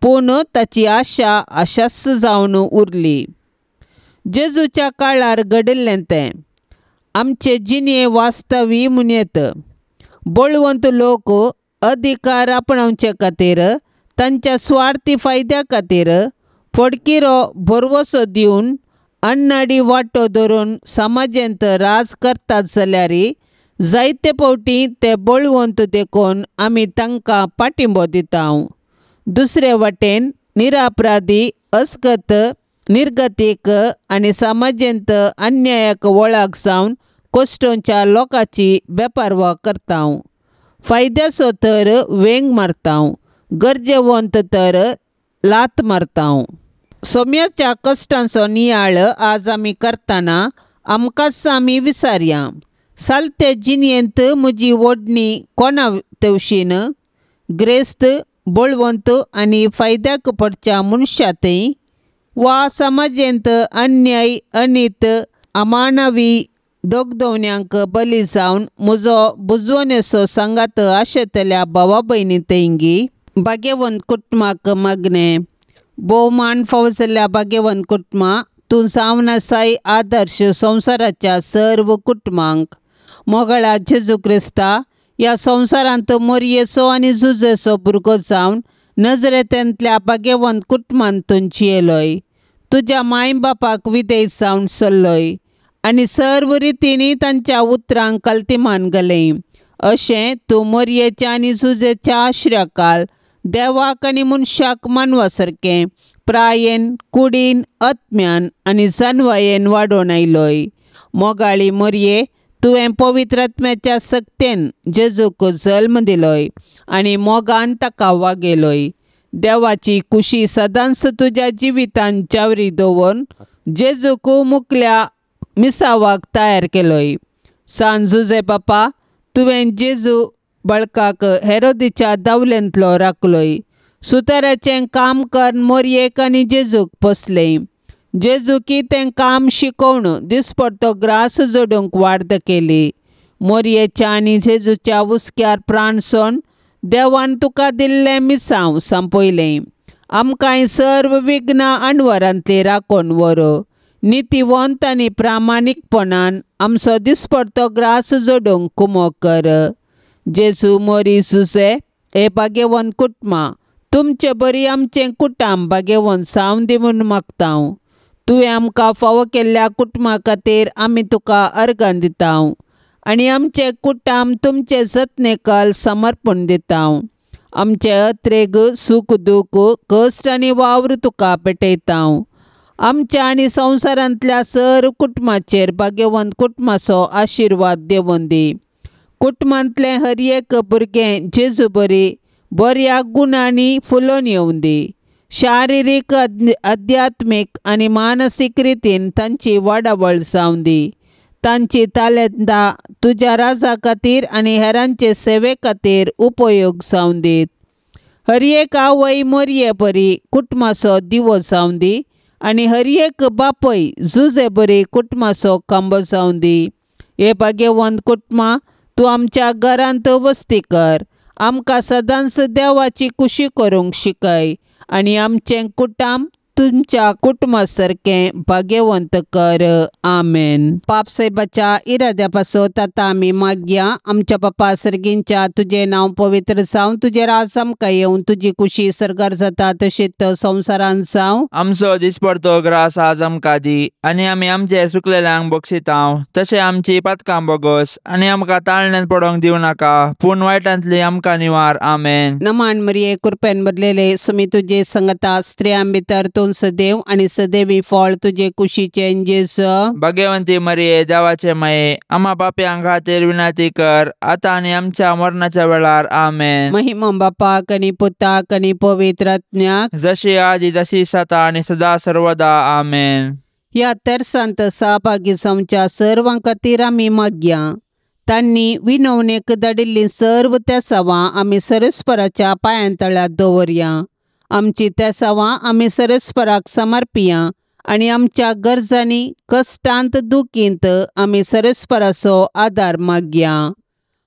पूण ताची आशा आशास जावन उरली. जेजूच्या काळार घडिल्लें तें आमचे जिणे वास्तवी मुनेत. बळवंत लोक अधिकार आपणावचे खातीर तांच्या स्वार्थी फायद्या खातीर फडकिरो भरवसो दिवन अन्नाडी वांटो धरून समाजांत राज करतात जाल्यार जायते फावटी ते बळवंत देखून आमी तांकां पाठिंबो दिताव. दुसरे वाटेन निरापराधी अस्कत निर्गतीक आनी समाजांत अन्यायाक वळख जावन कोश्टोंच्या लोकांची बेपारवा करताव. फायद्याचो तर वेंग मारताव, गरजेवंत तर लात मारताव. सोम्याच्या कश्टांचो नियाळ आज आमी करतना आमकांच आमी विचारया. सालते जिणयेंत म्हजी ओडणी कोणा तेवशीन? ग्रेस्त, बळवंत आनी फायद्याक पडच्या मनशांतय वा समाजांत अन्याय, अनीत, अमानवी दोग बली जावन म्हजो बुजवणेचो सांगात आशेतल्या भावा भयणी तेंगी भाग्यवंत कुटुंबाक मागणे. भोवमान फावो जाल्ल्या भाग्यवंत कुटुंबा तूं जावन आसाय आदर्श संवसाराच्या सर्व कुटुंबांक. मोगळा जेजू क्रिस्ता ह्या संवसारांत मोरयेचो आनी झुजेचो भुरगो जावन नजरेंतल्या भाग्यवंत कुटुंबांतून येयलोय. तुज्या माय बापाक विधेय जावन चल्लोय आनी सर्व रितींनी तांच्या उतरांक कल्तिमान घालें. अशें तूं मोरयेच्या आनी झुजेच्या आश्र्याकाल देवाक आनी मनशाक मानवा सारकें प्रायेन कुडीन आत्म्यान आनी जानवायेन वाडोवन आयलोय. मोगाळी मोरये तुवें पवित्र आत्म्याच्या सक्तेन जेजूक जल्म दिलोय आनी मोगान ताका वागयलोय. देवाची खुशी सदांच तुज्या जिवितांत जावरी दवरून जेजूक मुखल्या मिसावाक तयार केलोय. सांज जुजे बापा तुवें जेजू बाळकाक हेरोदीच्या दावलेंतलो राखलोय. सुताराचें काम करून मोरयेक आनी जेजूक पोसलें. जेजूकी तें काम शिकोवन दिसपडटो ग्रास जोडूंक वार्त केली. मोरयेच्या आनी जेजूच्या हुस्क्यार प्राण सोन देवान तुका दिल्लें मिसांव संपयलें. आमकांय सर्व विघ्नां आडवारांतली राखोवन व्हर. नितीवंत आनी प्रामाणीकपणान आमचो दिसपडटो ग्रास जोडूंक कुमो कर. जेजू मोरी जुजे हे भाग्यवंत कुटुंबा तुमचे बरी आमचें कुटाम भाग्यवंत जावन दी म्हूण मागतां. तुवें आमकां फावो केल्ल्या कुटुंबा खातीर आमी तुका अर्गां दितां आनी आमचे कुटाम तुमचे जतनेकाल समर्पण दितां. आमचे अत्रेग सूख दूख कश्ट आनी वावर तुका पेटयतां. आमच्या आनी संवसारांतल्या सर्व कुटुंबाचेर भाग्यवंत कुटुंबाचो आशिर्वाद देवून दी. कुटुंबांतलें हर एक भुरगें जेजू बरी बऱ्या गुणांनी फुलोवन येवं दी. शारिरीक आध्यात्मीक आनी मानसीक रितीन तांची वाडावळ जावं दी. तांची तालेंतां तुज्या राजा खातीर आनी हेरांचे सेवे खातीर उपयोग जावं दीत. हर एक आवय मोरये बरी कुटुंबाचो दिवो जावं दी आनी हर एक बापय जुजे बरी कुटुंबाचो खांबो जावं दी. हे भाग्यवंत कुटुंबा तूं आमच्या घरांत वस्ती कर. आमकां सदांच देवाची खुशी करूंक शिकय आनी आमचें कुटाम तुमच्या कुटुंबा सारकें भाग्यवंत कर. आमेन. पाप साहेबाच्या इराद्या पासत आतां आमी मागया. आमच्या बापा सर्गींच्या तुजें नांव पवित्र जावं. तुजें राज आमकां येवं. तुजी खुशी सरकार जाता तशीच संवसारांत जावं. आमचो दिसपडटो ग्रास आज आमकां दी आनी आमी आमचेर सुकलेल्यांक बक्षितांव. तशें आमची पातकां बोगोस आनी आमकां ताळण्यांत पडोंक दिवं नाका पूण वायटांतली आमकां निवार. आमेन. नमान मरिये कृपेन भरलेले सुमी तुजे संगता स्त्रियां भितर तूं सदैव आनी सदैवी फळ तुजे कुशीचें जेजू. भाग्यवंती मरिये देवाचे माये आम्हा पाप्यां खातीर विनंती कर आतां आनी आमच्या मरणाच्या वेळार. आमेन. महिमा बापाक आनी पुताक आनी पवित्र आत्म्याक जशी आदी तशी जाता आनी सदा सर्वदा. आमेन. ह्या तेरसांत सहभागी जावच्या सर्वां खातीर आमी मागया. तांणी विनवणेक धाडिल्लीं सर्व तेसावां आमी सरस्पराच्या पांयां तळ्यांत दवरया. आमची तेसावां आमी सरस्पराक समर्पिया आनी आमच्या गरजांनी कश्टांत दुखींत आमी सरस्पराचो आदार मागया.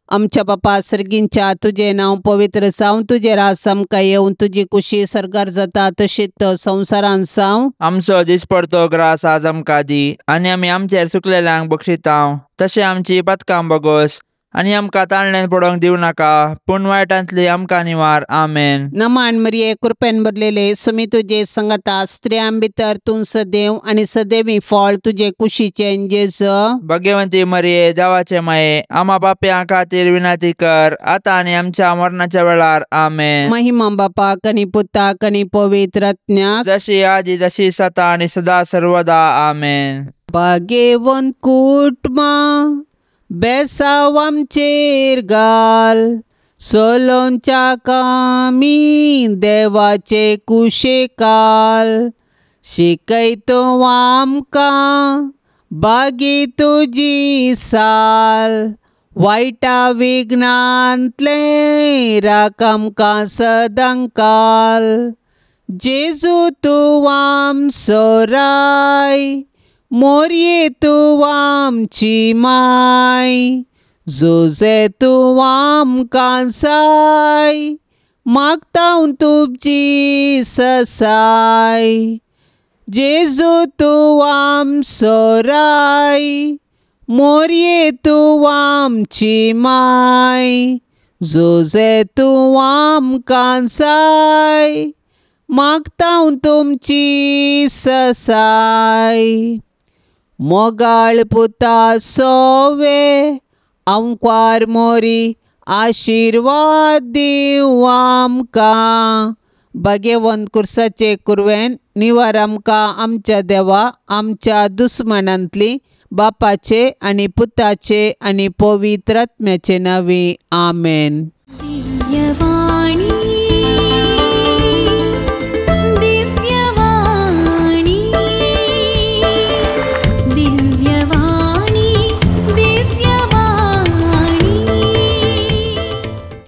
आमच्या बापा सर्गींच्या तुजें नांव पवित्र जावं. तुजें राज आमकां येवं. तुजी खुशी सरकार जाता तशीच संवसारांत जावं. आमचो दिसपडटो ग्रास आज आमकां दी आनी आमी आमचेर सुकलेल्यांक बक्षितांव. तशें आमची पातकां बोगोस आनी आमकां ताळण्यांत पडोंक दिवं नाका पूण वायटांतली आमकां निवार. आमेन. नमान मरिये कृपेन भरलेले सुमी तुजे संगता स्त्रियां भितर तूं सदैव आनी सदैवी फळ तुजे कुशीचें जेजू. भाग्यवंती मरिये देवाचे माये आम्हा पाप्यां खातीर विनंती कर आतां आनी आमच्या मरणाच्या वेळार. आमेन. महिमा बापाक आनी पुताक आनी पवित्र आत्म्याक जशी आदी तशी जाता आनी सदा सर्वदा. आमेन. भाग्यवंत कुटुंबा बेसाव आमचेर घाल. सोलोंच्या कामी देवाचे कुशेकाल. शिकयतो आमकां बागी तुजी साल. वायटा विघ्नांतले राख आमकां सदांकाल. जेजू तूं आमचो राय मोरये तूं आमची माय, जोजे तूं आमकां साय, मागतां तुमची ससाय. जेजू तूं आमचो राय, मोरये तूं आमची माय, जोजे तूं आमकां साय, मागतां तुमची ससाय. मोगाळ पुता सोवे आमकां मोरी, आशिर्वाद दिव आमकां. भाग्यवंत कुर्साचे कुरवेन निवार आमकां आमच्या देवा, आमच्या दुस्मनांतली, बापाचे आनी पुताचे आनी पवित्र आत्म्याचे नांवी. आमेन. दिव्यवाणी